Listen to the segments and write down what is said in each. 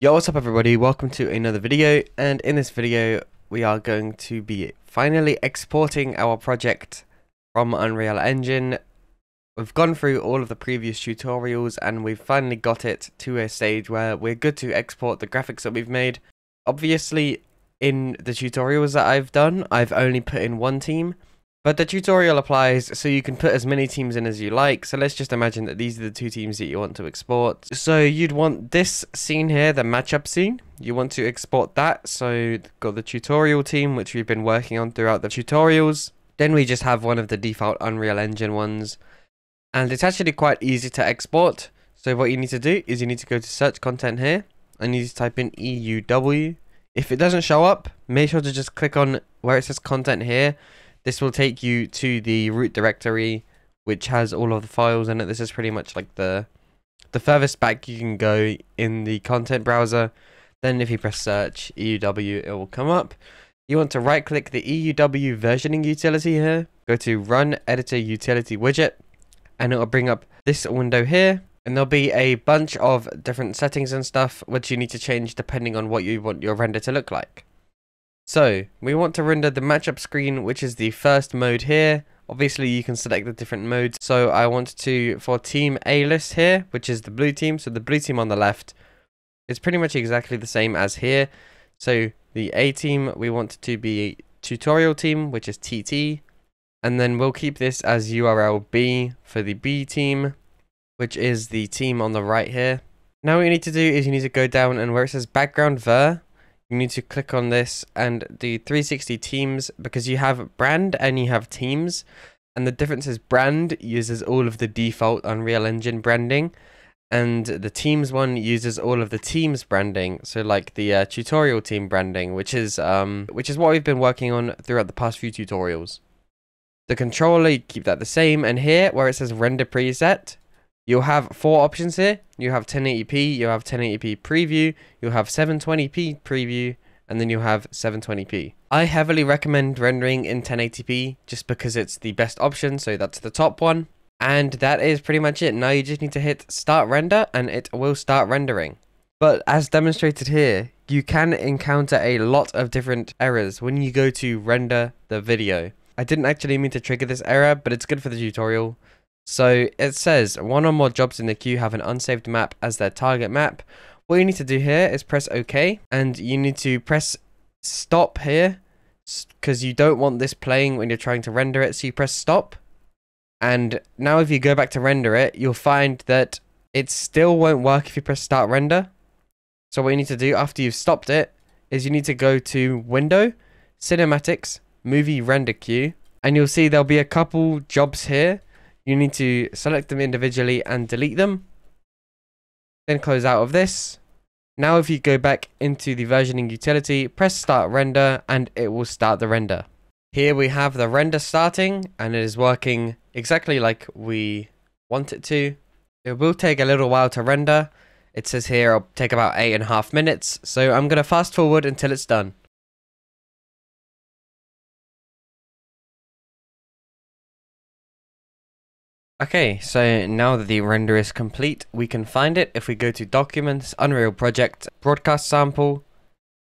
Yo, what's up everybody, welcome to another video, and in this video we are going to be finally exporting our project from Unreal Engine. We've gone through all of the previous tutorials and we've finally got it to a stage where we're good to export the graphics that we've made. Obviously in the tutorials that I've done, I've only put in one team, but the tutorial applies so you can put as many teams in as you like. So let's just imagine that these are the two teams that you want to export. So you'd want this scene here, the matchup scene. You want to export that. So got the tutorial team, which we've been working on throughout the tutorials. Then we just have one of the default Unreal Engine ones. And it's actually quite easy to export. So what you need to do is you need to go to search content here and you need to type in EUW. If it doesn't show up, make sure to just click on where it says content here. This will take you to the root directory, which has all of the files in it. This is pretty much like the furthest back you can go in the content browser. Then if you press search EUW, it will come up. You want to right click the EUW versioning utility here. Go to run editor utility widget and it will bring up this window here. And there'll be a bunch of different settings and stuff which you need to change depending on what you want your render to look like. So, we want to render the matchup screen, which is the first mode here. Obviously, you can select the different modes. So, I want to, for team A list here, which is the blue team. So, the blue team on the left is pretty much exactly the same as here. So, the A team, we want to be tutorial team, which is TT. And then we'll keep this as URL B for the B team, which is the team on the right here. Now, what you need to do is you need to go down and where it says background ver, you need to click on this and do 360 teams, because you have brand and you have teams. And the difference is brand uses all of the default Unreal Engine branding. And the teams one uses all of the teams branding. So like the tutorial team branding, which is what we've been working on throughout the past few tutorials. The controller, you keep that the same. And here where it says render preset, you'll have four options here. You have 1080p, you have 1080p preview, you'll have 720p preview, and then you'll have 720p. I heavily recommend rendering in 1080p just because it's the best option, so that's the top one. And that is pretty much it. Now you just need to hit start render and it will start rendering. But as demonstrated here, you can encounter a lot of different errors when you go to render the video. I didn't actually mean to trigger this error, but it's good for the tutorial. So it says one or more jobs in the queue have an unsaved map as their target map. What you need to do here is press OK, and you need to press stop here because you don't want this playing when you're trying to render it. So you press stop, and now if you go back to render it, you'll find that it still won't work if you press start render. So what you need to do after you've stopped it is you need to go to Window, Cinematics, Movie Render Queue, and you'll see there'll be a couple jobs here. You need to select them individually and delete them. Then close out of this. Now if you go back into the versioning utility, press start render and it will start the render. Here we have the render starting and it is working exactly like we want it to. It will take a little while to render. It says here it'll take about 8.5 minutes. So I'm going to fast forward until it's done. Okay, so now that the render is complete, we can find it if we go to Documents, Unreal Project, Broadcast Sample,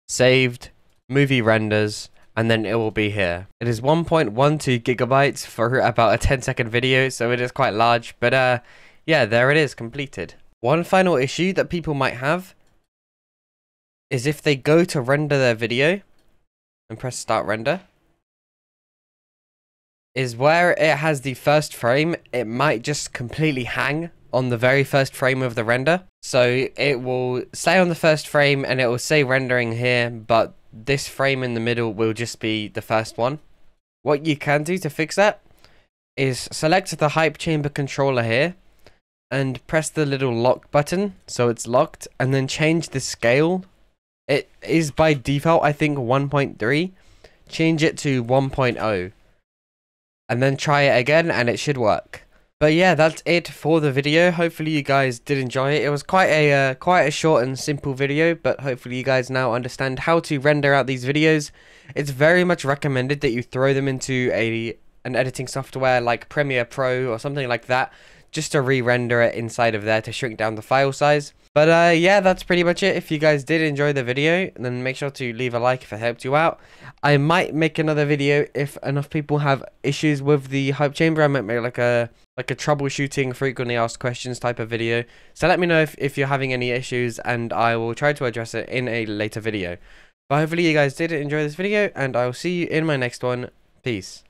Saved, Movie Renders, and then it will be here. It is 1.12 gigabytes for about a 10-second video, so it is quite large, but yeah, there it is, completed. One final issue that people might have is if they go to render their video and press Start Render, is where it has the first frame, it might just completely hang on the very first frame of the render. So it will stay on the first frame and it will say rendering here, but this frame in the middle will just be the first one. What you can do to fix that is select the hype chamber controller here and press the little lock button so it's locked, and then change the scale. It is by default I think 1.3. Change it to 1.0. and then try it again and it should work. But yeah, that's it for the video. Hopefully you guys did enjoy it. It was quite a short and simple video, but hopefully you guys now understand how to render out these videos. It's very much recommended that you throw them into an editing software like Premiere Pro or something like that, just to re-render it inside of there to shrink down the file size. But yeah, that's pretty much it. If you guys did enjoy the video, then make sure to leave a like if it helped you out. I might make another video if enough people have issues with the hype chamber. I might make like a troubleshooting frequently asked questions type of video. So let me know if you're having any issues, and I will try to address it in a later video. But hopefully you guys did enjoy this video, and I will see you in my next one. Peace.